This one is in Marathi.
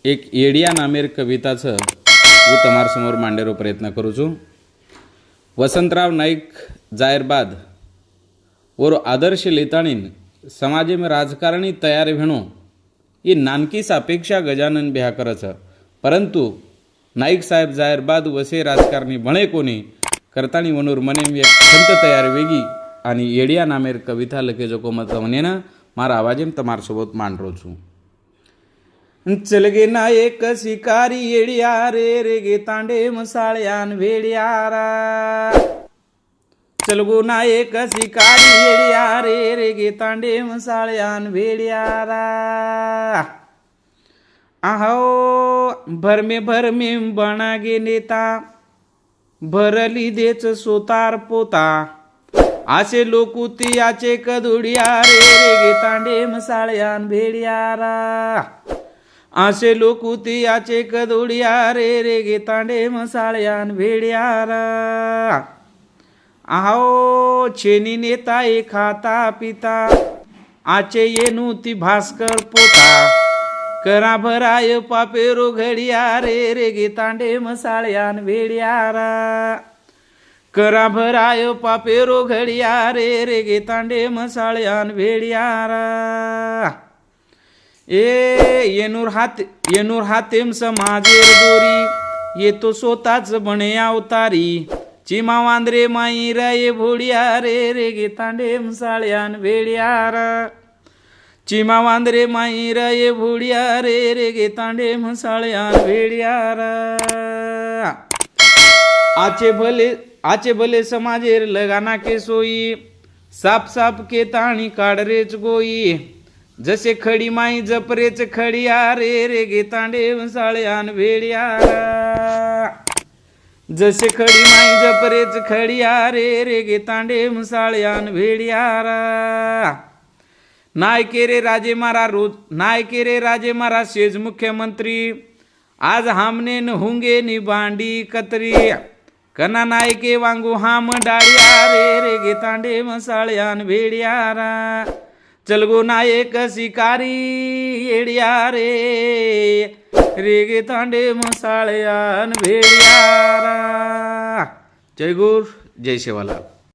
एक येडिया नामेर कविताचं હું તમારા સમોર માંડેરો પ્રયત્ન કરું છું। वसंतराव नाईक जायरबाद और आदर्श लेताणीन समाजे में राजकारणी तयार भेणो ये नानकी सापेक्षा गजानन ब्याकरच, परंतु नाईक साहेब जायरबाद वसे राजकारणी भणे कोणी करताणी वनूर मने एक खंत तयार वेगी आणि येडिया नामेर कविता लखे जो मत मनेना मारा आवाजेम તમારા सोबत માંડરો છું। चल गे ना एक शिकारी येडिया रे रे गे तांडे मसाळ्यान वेडियारा, चल गो ना एक शिकारी येडिया रे रे गे तांडे मसाळ्यान वेडियारा। आहो भर में बना गे नेता भरली देच सोतार पोता, आसे लोकुती आचे कदुडिया रे रे गे तांडे मसाळ्यान वेडियारा। आसे लोकुती आचे कदुडिया रे रे गे तांडे मसाळ्यान वेडियारा। आहो छेनी नेता एक खाता पिता आचे येनु ती भास्कर पोता, करा भराय पापेरो घडिया रे रे गे तांडे मसाळ्यान वेडियारा। करा भराय पापेरो घडिया रे रे गे तांडे मसाळ्यान वेडियारा। येनूर हातेम समाजेर दोरी ये तो स्वतःच बणे अवतारी, चिमा वांद्रे माई राये भोडिया रे रे गे तांडे मसाळ्यान वेडियारा। चिमा वांद्रे माई राये भोडिया रे रे गे तांडे मसाळ्यान वेडियारा। आचे भले समाजेर लगाना के सोई, साप साप के ताणी काढरेच गोई, जसे खडी माई जपरेच खडिया रे रे गे तांडे मसाळ्यान वेडियारा। जसे खडी माई जपरेच खडिया रे रे गे तांडे मसाळ्यान वेडियारा। नायके रे राजे मारा सेज मुख्यमंत्री, आज हमने न हुंगे नि बांडी कतरी, कना नायके वांगू हाम डाळिया रे रे गे तांडे मसाळ्यान वेडियारा। चल गो नायक शिकारी येडिया रे रे गे तांडे मसाळ्यान वेडियारा। जय गुर जय शिवालाल।